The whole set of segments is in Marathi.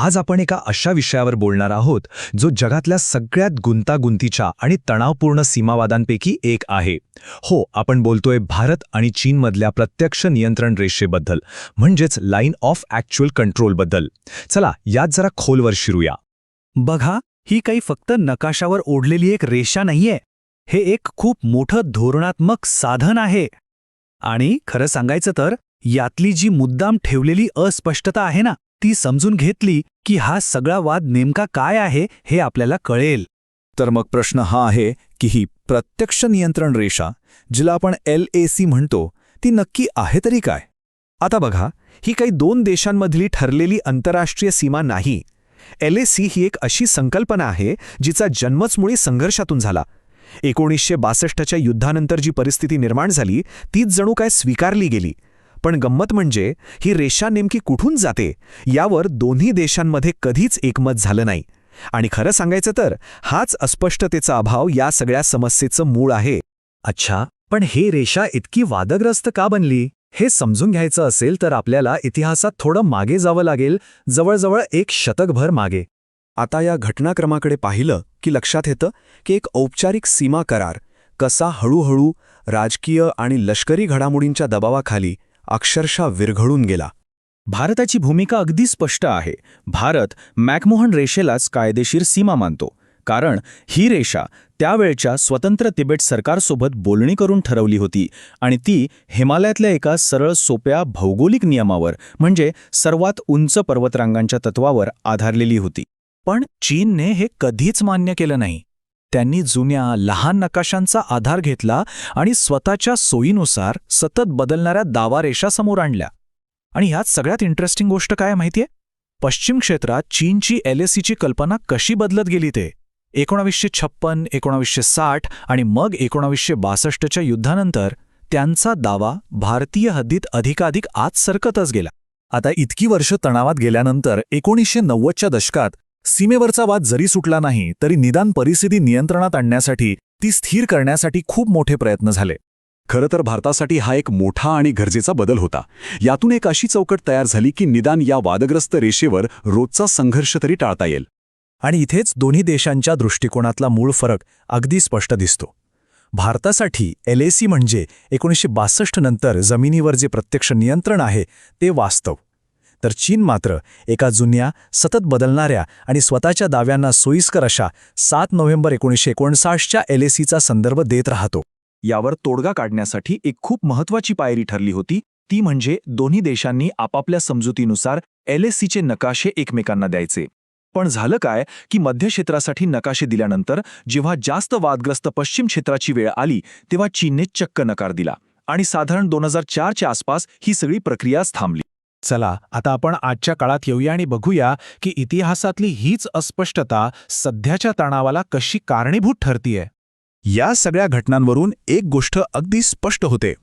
आज आपण एका अशा विषयावर बोलणार आहोत जो जगातल्या सगळ्यात गुंतागुंतीच्या आणि तणावपूर्ण सीमावादांपैकी एक आहे. हो, आपण बोलतोय भारत आणि चीनमधल्या प्रत्यक्ष नियंत्रण रेषेबद्दल, म्हणजेच लाईन ऑफ ॲक्च्युअल कंट्रोलबद्दल. चला यात जरा खोलवर शिरूया. बघा, ही काही फक्त नकाशावर ओढलेली एक रेषा नाहीये. हे एक खूप मोठं धोरणात्मक साधन आहे. आणि खरं सांगायचं तर यातली जी मुद्दाम ठेवलेली अस्पष्टता आहे ना, ती समजून घेतली की हा सगळा वाद नेमका काय आहे हे आपल्याला कळेल. तर मग प्रश्न हा आहे की ही प्रत्यक्ष नियंत्रण रेषा, जिला आपण LAC म्हणतो, ती नक्की आहे तरी काय? आता बघा, ही काही दोन देशांमधली ठरलेली आंतरराष्ट्रीय सीमा नाही. LAC ही एक अशी संकल्पना आहे जिचा जन्मच मुळी संघर्षातून झाला. 1962च्या युद्धानंतर जी परिस्थिती निर्माण झाली तीच जणू काय स्वीकारली गेली. पण गंमत म्हणजे ही रेषा नेमकी कुठून जाते यावर दोन्ही देशांमध्ये कधीच एकमत झालं नाही. आणि खरं सांगायचं तर हाच अस्पष्टतेचा अभाव या सगळ्या समस्येचं मूळ आहे. अच्छा, पण हे रेषा इतकी वादग्रस्त का बनली हे समजून घ्यायचं असेल तर आपल्याला इतिहासात थोडं मागे जावं लागेल, जवळजवळ एक शतकभर मागे. आता या घटनाक्रमाकडे पाहिलं की लक्षात येतं की एक औपचारिक सीमा करार कसा हळूहळू राजकीय आणि लष्करी घडामोडींच्या दबावाखाली अक्षरशः विरघळून गेला. भारताची भूमिका अगदी स्पष्ट आहे. भारत मॅकमोहन रेषेलाच कायदेशीर सीमा मानतो, कारण ही रेषा त्यावेळच्या स्वतंत्र तिबेट सरकारसोबत बोलणी करून ठरवली होती आणि ती हिमालयातल्या एका सरळ सोप्या भौगोलिक नियमावर, म्हणजे सर्वात उंच पर्वतरांगांच्या तत्वावर आधारलेली होती. पण चीनने हे कधीच मान्य केलं नाही. त्यांनी जुन्या लहान नकाशांचा आधार घेतला आणि स्वतःच्या सोयीनुसार सतत बदलणाऱ्या दावारेषा समोर आणल्या. आणि ह्यात सगळ्यात इंटरेस्टिंग गोष्ट काय माहितीये? पश्चिम क्षेत्रात चीनची LACची कल्पना कशी बदलत गेली ते. 1956, 1960 आणि मग 1962च्या युद्धानंतर त्यांचा दावा भारतीय हद्दीत अधिकाधिक आत सरकतच गेला. आता इतकी वर्ष तणावात गेल्यानंतर 1990च्या दशकात सीमेवरचा वाद जरी सुटला नाही तरी निदान परिस्थिती नियंत्रणात आणण्यासाठी, ती स्थिर करण्यासाठी खूप मोठे प्रयत्न झाले. खरं तर भारतासाठी हा एक मोठा आणि गरजेचा बदल होता. यातून एक अशी चौकट तयार झाली की निदान या वादग्रस्त रेषेवर रोजचा संघर्ष तरी टाळता येईल. आणि इथेच दोन्ही देशांच्या दृष्टिकोनातला मूळ फरक अगदी स्पष्ट दिसतो. भारतासाठी LAC म्हणजे 1962 नंतर जमिनीवर जे प्रत्यक्ष नियंत्रण आहे ते वास्तव. तर चीन मात्र एका जुन्या, सतत बदलणाऱ्या आणि स्वतःच्या दाव्यांना सोयीस्कर अशा 7 नोव्हेंबर 1959च्या LACचा संदर्भ देत राहतो. यावर तोडगा काढण्यासाठी एक खूप महत्त्वाची पायरी ठरली होती, ती म्हणजे दोन्ही देशांनी आपापल्या समजुतीनुसार LACचे नकाशे एकमेकांना द्यायचे. पण झालं काय की मध्य क्षेत्रासाठी नकाशे दिल्यानंतर जेव्हा जास्त वादग्रस्त पश्चिम क्षेत्राची वेळ आली तेव्हा चीनने चक्क नकार दिला आणि साधारण 2004च्या आसपास ही सगळी प्रक्रियाच थांबली. चला, आता आपण आजच्या काळात येऊया आणि बघूया की इतिहासातली हीच अस्पष्टता सध्याच्या तणावाला कशी कारणीभूत ठरतीये. या सगळ्या घटनांवरून एक गोष्ट अगदी स्पष्ट होते.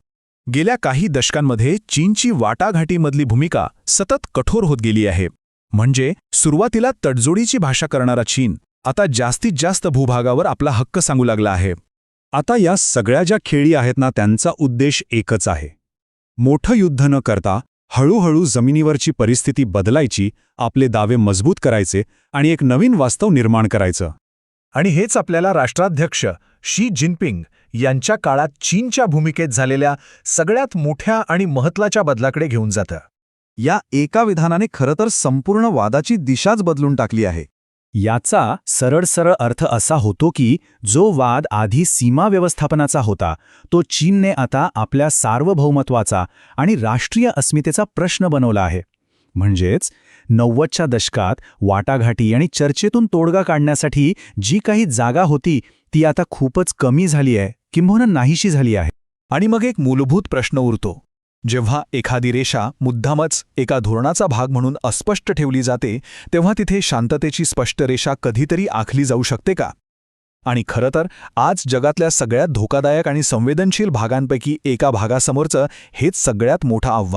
गेल्या काही दशकांमध्ये चीनची वाटाघाटीमधली भूमिका सतत कठोर होत गेली आहे. म्हणजे सुरुवातीला तडजोडीची भाषा करणारा चीन आता जास्तीत जास्त भूभागावर आपला हक्क सांगू लागला आहे. आता या सगळ्या ज्या खेळी आहेत ना, त्यांचा उद्देश एकच आहे: मोठं युद्ध न करता हळूहळू जमिनीवरची परिस्थिती बदलायची, आपले दावे मजबूत करायचे आणि एक नवीन वास्तव निर्माण करायचं. आणि हेच आपल्याला राष्ट्राध्यक्ष शी जिनपिंग यांच्या काळात चीनच्या भूमिकेत झालेल्या सगळ्यात मोठ्या आणि महत्त्वाच्या बदलाकडे घेऊन जातं. या एका विधानाने खरं तर संपूर्ण वादाची दिशाच बदलून टाकली आहे. याचा सरळ अर्थ असा होतो की जो वाद आधी सीमा व्यवस्थापनाचा होता, तो चीनने आता आपल्या सार्वभौमत्वाचा आणि राष्ट्रीय अस्मितेचा प्रश्न बनवला आहे. म्हणजेच 90च्या दशकात वाटाघाटी आणि चर्चेतून तोडगा काढण्यासाठी जी काही जागा होती ती आता खूपच कमी झाली आहे, किंबहुना नाहीशी झाली आहे. आणि मग एक मूलभूत प्रश्न उरतो: जेव्हा एखादी रेषा मुद्दामच एका धोरणाचा भाग म्हणून अस्पष्ट ठेवली जाते, तेव्हा तिथे शांततेची स्पष्ट रेषा कधीतरी आखली जाऊ शकते का? आणि खरं तर आज जगातल्या सगळ्यात धोकादायक आणि संवेदनशील भागांपैकी एका भागासमोरचं हेच सगळ्यात मोठं आव्हान